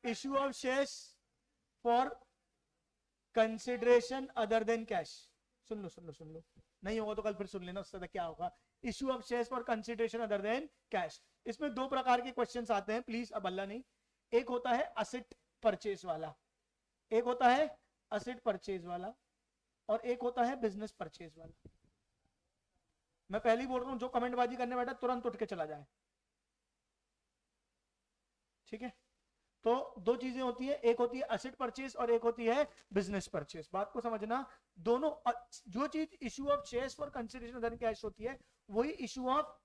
Issue of shares for consideration other than cash. सुन लो, नहीं होगा तो कल फिर सुन लेना, उससे क्या होगा। Issue of shares for consideration other than cash. इसमें दो प्रकार के क्वेश्चंस आते हैं, प्लीज अब अल्लाह नहीं। एक होता है असेट परचेज वाला, एक होता है असेट परचेज वाला, और एक होता है बिजनेस परचेज वाला। मैं पहले ही बोल रहा हूं, जो कमेंटबाजी करने बैठा तुरंत उठ के चला जाए, ठीक है। तो दो चीजें होती है, एक होती है असेट परचेज और एक होती है बिजनेस परचेज। बात को समझना, दोनों जो चीज issue of shares for consideration other cash होती है, वही इश्यू ऑफ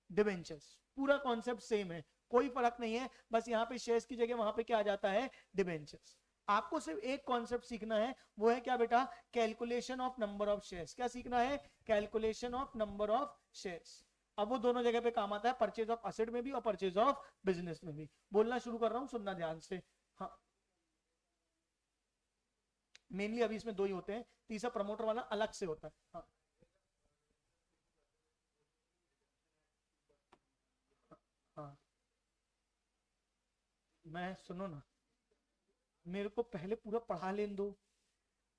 डिबेंचर्स। पूरा कॉन्सेप्ट सेम है, कोई फर्क नहीं है, बस यहाँ पे शेयर्स की जगह वहां पे क्या आ जाता है, डिबेंचर्स। आपको सिर्फ एक कॉन्सेप्ट सीखना है, वो है क्या बेटा, calculation of number of shares. क्या सीखना है, calculation of number of shares. अब वो दोनों जगह पे काम आता है, परचेज ऑफ असेट में भी और परचेज ऑफ बिजनेस में भी। बोलना शुरू कर रहा हूं, सुनना ध्यान से। हाँ, मेनली अभी इसमें दो ही होते हैं, तीसरा प्रमोटर वाला अलग से होता है। हाँ हाँ, मैं सुनो ना, मेरे को पहले पूरा पढ़ा लेने दो।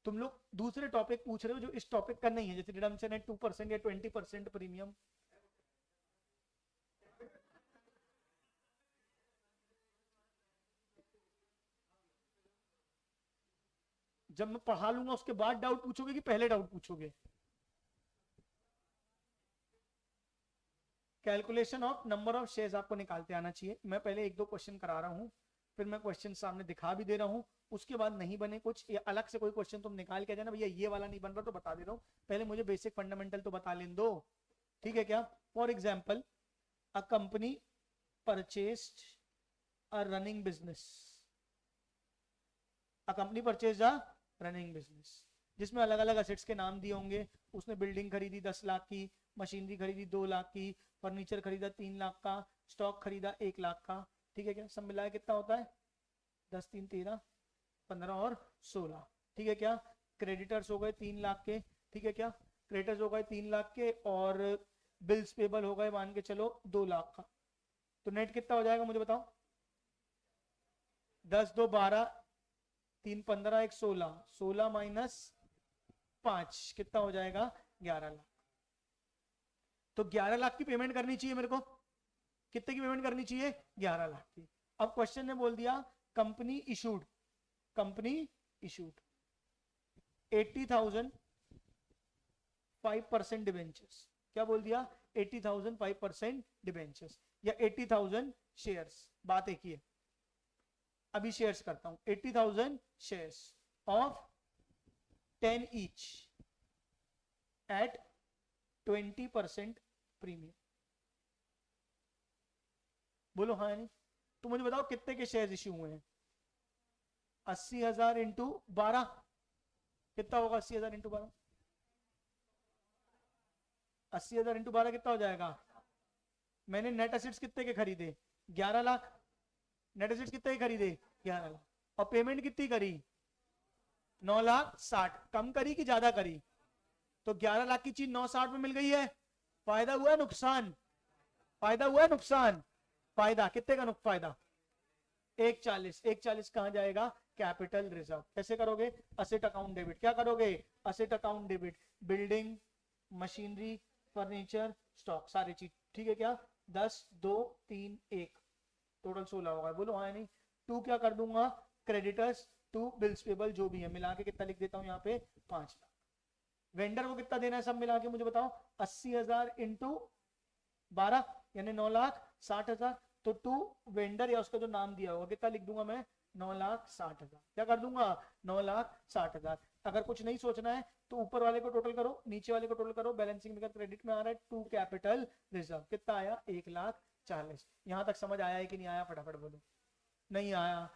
तुम लोग दूसरे टॉपिक पूछ रहे हो जो इस टॉपिक का नहीं है, जैसे रिडम्पशन है 2% या 20% प्रीमियम। जब मैं पढ़ा लूंगा उसके बाद डाउट पूछोगे कि पहले डाउट पूछोगे। Calculation of number of shares आपको निकालते आना चाहिए। मैं पहले एक दो क्वेश्चन करा रहा हूँ, फिर मैं क्वेश्चन सामने दिखा भी दे रहा हूँ। उसके बाद नहीं बने कुछ या अलग से कोई क्वेश्चन तुम निकाल के जाना, भैया ये वाला नहीं बन रहा तो बता दे रहा हूँ, पहले मुझे बेसिक फंडामेंटल तो बता लेने दो, ठीक है क्या। For example, a company purchased a running business, a company purchase a running business, जिसमें अलग अलग असेट्स के नाम दिए होंगे। उसने बिल्डिंग खरीदी 10 लाख की, मशीनरी खरीदी 2 लाख की, फर्नीचर खरीदा 3 लाख का, स्टॉक खरीदा 1 लाख का, ठीक है क्या। सब मिलाया कितना होता है, 10 3 13, 15 और 16, ठीक है क्या। क्रेडिटर्स हो गए 3 लाख के, ठीक है क्या। क्रेडिटर्स हो गए 3 लाख के, और बिल्स पेबल हो गए मान के चलो 2 लाख का। तो नेट कितना हो जाएगा मुझे बताओ। 10 2 12, 3 15, 1 16, 16 - 5 कितना हो जाएगा, 11 लाख। तो 11 लाख की पेमेंट करनी चाहिए मेरे को। कितने की पेमेंट करनी चाहिए, 11 लाख की। अब क्वेश्चन ने बोल दिया company issued, company issued 80,000 5% debentures. क्या बोल दिया, 80,000 5% डिबेंचर्स या 80,000 शेयर्स, बात एक ही है। अभी शेयर्स करता हूं, 80,000 shares of 10 each eight 20% premium. बोलो हाँ नहीं। तो मुझे बताओ कितने के शेयर्स इश्यू हुए हैं। 80,000 इंटू 12 कितना होगा, 80,000 इंटू 12, 80,000 इंटू 12 कितना हो जाएगा। मैंने नेट एसेट्स कितने के खरीदे, 11 लाख। नेट एसेट्स कितने के खरीदे, 11 लाख। और पेमेंट कितनी करी, 9,60,000। कम करी कि ज्यादा करी, तो 11 लाख की चीज 960 में मिल गई है। फायदा हुआ नुकसान, फायदा हुआ नुकसान। फायदा कितने का फायदा, 140। 140 कहां जाएगा, कैपिटल रिजर्व। कैसे करोगे, असेट अकाउंट डेबिट। क्या करोगे, asset account debit. Building, machinery, furniture, stock, सारी चीज, ठीक है क्या। 10 2 3 1 टोटल 16 होगा। बोलो हाँ नहीं। टू क्या कर दूंगा, क्रेडिटर्स, टू बिल्स पेबल, जो भी है मिला के कितना लिख देता हूं यहाँ पे, 5 लाख। वेंडर को कितना देना है सब मिला के मुझे बताओ, 80,000 इंटू 12 यानी 9,60,000। तो टू वेंडर या उसका जो नाम दिया होगा कितना लिख दूंगा मैं, 9,60,000। क्या कर दूंगा, 9,60,000। अगर कुछ नहीं सोचना है तो ऊपर वाले को टोटल करो, नीचे वाले को टोटल करो। बैलेंसिंग में क्रेडिट में आ रहा है टू कैपिटल रिजर्व, कितना आया, 1,40,000। यहां तक समझ आया है कि नहीं आया, फटाफट बोलो। नहीं आया।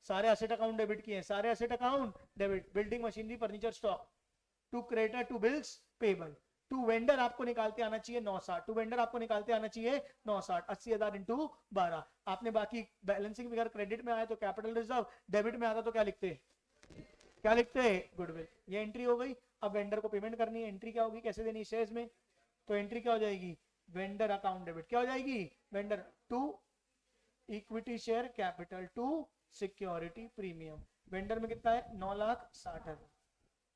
सारे असेट अकाउंट डेबिट किए, सारे asset account debit. Building, machinery, furniture, stock. To creditor, to bills payable. To vendor आपको निकालते आना चाहिए 960। टू वेंडर आपको निकालते आना चाहिए 960। 80,000 इंटू 12। आपने बाकी बैलेंसिंग फिगर क्रेडिट में आया तो कैपिटल रिजर्व, डेबिट में आता तो क्या लिखते, क्या लिखते हैं, गुडविल। ये एंट्री हो गई। अब वेंडर को पेमेंट करनी है, एंट्री क्या होगी, कैसे देनी है, शेयर्स में। तो एंट्री क्या हो जाएगी, वेंडर अकाउंट डेबिट। क्या हो जाएगी, vendor to equity share capital to security premium. Vendor में कितना है 9,60,000,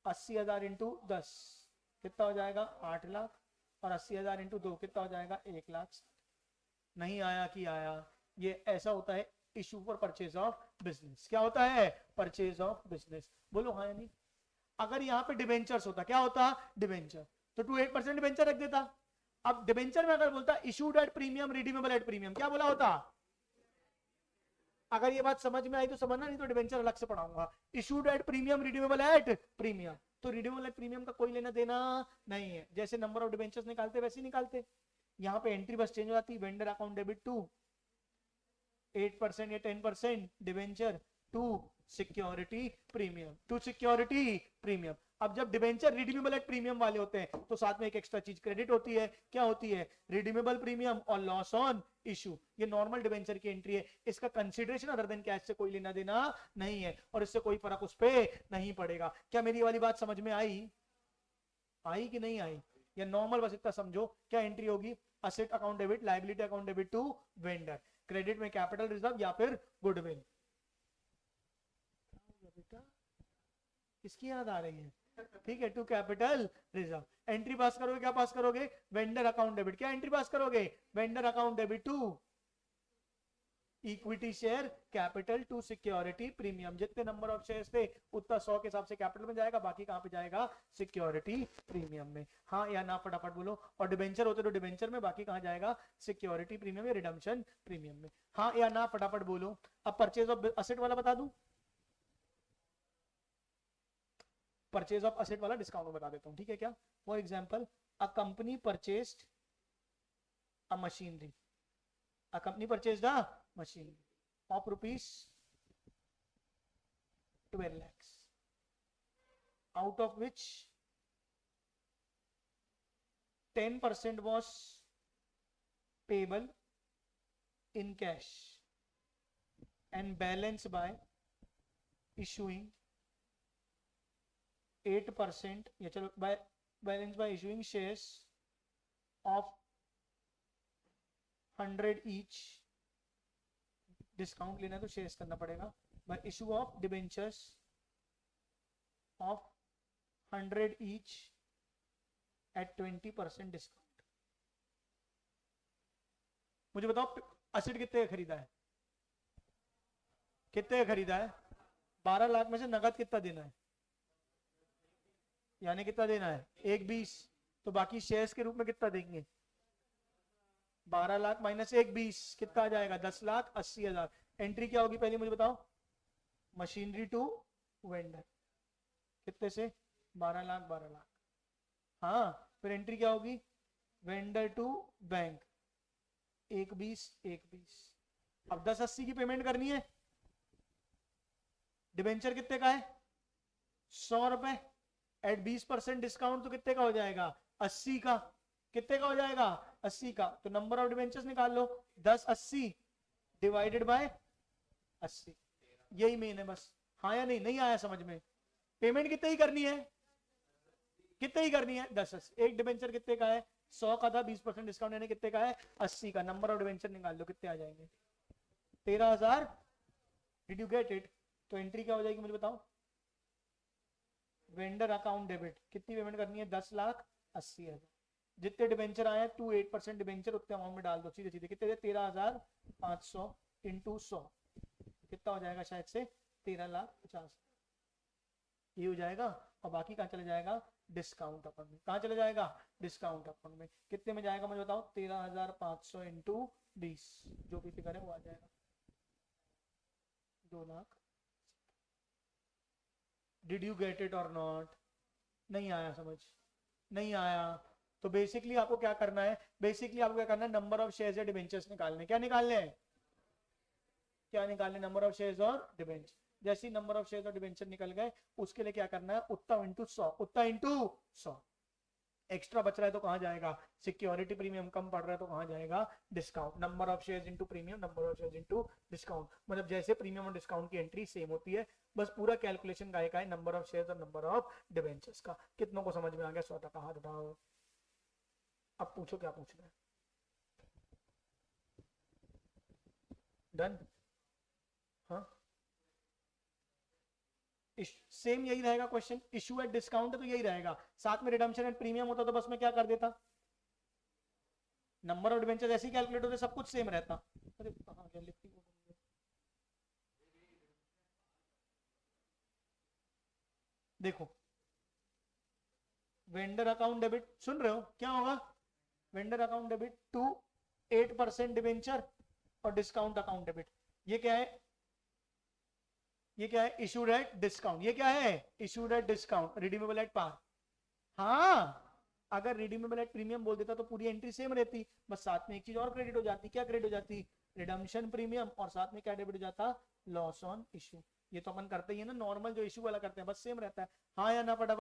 80,000 इंटू 10 कितना हो जाएगा 8 लाख, और 80,000 इंटू 2 कितना हो जाएगा 1 लाख। नहीं आया कि आया, ये ऐसा होता है issue for purchase of business. क्या होता है परचेज ऑफ बिजनेस, बोलो हाँ या नहीं। अगर यहाँ पे डिवेंचर्स होता, क्या होता डिवेंचर, तो 8% डिवेंचर रख देता। अब डिवेंचर में अगर बोलता issued at premium redeemable at premium, क्या बोला होता। अगर ये बात समझ में आई तो समझना, नहीं तो डिवेंचर अलग से पढ़ाऊंगा। Issued at premium redeemable at premium, तो रिडीमेबल एट प्रीमियम का कोई लेना देना नहीं है। जैसे नंबर ऑफ डिवेंचर्स निकालते वैसे निकालते, यहाँ पे एंट्री बस चेंज हो जाती, वेंडर अकाउंट डेबिट टू 8% या 10% debenture to security premium, to security premium. अब जब डिवेंचर रिडीमेबल एट प्रीमियम वाले होते हैं तो साथ में एक एक्स्ट्रा चीज क्रेडिट होती है, क्या होती है रिडीमेबल प्रीमियम और लॉस ऑन इशू। ये नॉर्मल डिवेंचर की एंट्री है, इसका कंसीडरेशन अदर देन कैश से कोई लेना देना नहीं है, और इससे कोई फर्क उस पर नहीं पड़ेगा। क्या मेरी वाली बात समझ में आई, आई कि नहीं आई, या नॉर्मल बस इतना समझो। क्या एंट्री होगी asset account debit, liability account debit to vendor, credit में कैपिटल रिजर्व या फिर गुडविल। बेटा किसकी याद आ रही है, ठीक है, to capital reserve. Entry pass करोगे, क्या पास करोगे वेंडर अकाउंट डेबिट, क्या एंट्री पास करोगे vendor account debit to equity share capital to security premium. जितने नंबर ऑफ शेयर्स थे उतना 100 के हिसाब से कैपिटल में जाएगा, बाकी कहां पे जाएगा सिक्योरिटी प्रीमियम में। हाँ या ना फटाफट बोलो। और डिबेंचर होते तो डिबेंचर में, बाकी कहां जाएगा सिक्योरिटी प्रीमियम या रिडम्पशन प्रीमियम में। हाँ या ना फटाफट बोलो। अब परचेज ऑफ असेट वाला बता दूं, परचेज ऑफ असेट वाला डिस्काउंट में बता देता हूं, ठीक है क्या। For example a company purchased a machinery, a company purchased a machine of rupees 12 lakhs, out of which 10% was payable in cash and balance by issuing 8%, या चलो by balance by issuing shares of 100 each, discount लेना तो shares करना पड़ेगा, by issue of debentures of 100 each at 20% discount. मुझे बताओ asset कितने का खरीदा है, कितने का खरीदा है 12 लाख में से नगद कितना देना है, यानी कितना देना है 1,20, तो बाकी शेयर्स के रूप में कितना देंगे 12 लाख माइनस 1,20 कितना आ जाएगा 10,80,000। एंट्री क्या होगी पहले मुझे बताओ, मशीनरी टू वेंडर कितने से 12 लाख 12 लाख। हाँ फिर एंट्री क्या होगी वेंडर टू बैंक 1,20 1,20। अब 10,80 की पेमेंट करनी है, डिबेंचर कितने का है 100 रुपए, एट 20% डिस्काउंट तो कितने का हो जाएगा 80 का, कितने का हो जाएगा 80 का। तो नंबर ऑफ डिबेंचर्स निकाल लो, 10/80 डिवाइडेड बाय 80, यही मेन है बस। हाँ या नहीं, नहीं आया समझ में। पेमेंट कितने ही करनी है, कितने ही करनी है 10/80। एक डिबेंचर कितने का है 100 का था, 20% डिस्काउंट यानी कितने का है 80 का। नंबर ऑफ डिबेंचर निकाल लो कितने आ जाएंगे 13,000। Did you get it. तो एंट्री क्या हो जाएगी मुझे बताओ, वेंडर अकाउंट डेबिट कितनी पेमेंट करनी है 10,80,000। जितने डिबेंचर आए 8% डिबेंचर उतने अमाउंट में डाल दो सीधे सीधे, कितने 13,500 इंटू 100 कितना हो जाएगा शायद से 13,50,000 ये हो जाएगा। और बाकी कहाँ चले जाएगा डिस्काउंट अकाउंट में, कहाँ चले जाएगा डिस्काउंट अकाउंट में। कितने में जाएगा मुझे बताओ 13,500 इंटू 20 जो भी फिगर है वो आ जाएगा 2 lakh. Did you get it और नॉट, नहीं आया समझ, नहीं आया। तो बेसिकली आपको क्या करना है, बेसिकली आपको क्या करना है नंबर ऑफ शेयर्स या डिबेंचर्स निकालने। क्या निकालने हैं, क्या निकालने नंबर ऑफ शेयर्स और डिबेंचर। जैसे ही नंबर ऑफ शेयर्स और डिबेंचर निकल गए उसके लिए क्या करना है उतना इंटू 100, उतना इंटू 100। एक्स्ट्रा बच रहा है तो कहां जाएगा सिक्योरिटी प्रीमियम, कम पड़ रहा है तो कहां जाएगा discount. Number of shares into premium, number of shares into discount, मतलब जैसे प्रीमियम और डिस्काउंट की एंट्री सेम होती है, बस पूरा कैलकुलेशन का है नंबर ऑफ शेयर्स और नंबर ऑफ डिबेंचर्स का। कितनों को समझ में आ गया 100 का हाथ उठाओ। अब पूछो क्या पूछना है। डन, हाँ सेम यही रहेगा क्वेश्चन, इशू एट डिस्काउंट है तो यही रहेगा, साथ में रिडम्पशन एट प्रीमियम होता तो बस मैं क्या कर देता, नंबर ऑफ डिबेंचर ऐसे ही कैलकुलेट होते, सब कुछ सेम रहता। अरे कहाँ गया लिखती को, देखो वेंडर अकाउंट डेबिट, सुन रहे हो क्या होगा, vendor account debit to 8% debenture और डिस्काउंट अकाउंट डेबिट, ये क्या है, ये क्या है, इशूड एट डिस्काउंट, ये क्या है, issued at discount, redeemable at par. हाँ अगर रिडीमेबल एट प्रीमियम बोल देता तो पूरी एंट्री सेम रहती, बस साथ में एक चीज और क्रेडिट हो जाती, क्या क्रेडिट हो जाती, रिडम्पशन प्रीमियम, और साथ में क्या डेबिट हो जाता, लॉस ऑन इशू। ये तो अपन करते ही है ना, नॉर्मल जो इशू वाला करते हैं, बस सेम रहता है। हाँ या ना फटाफट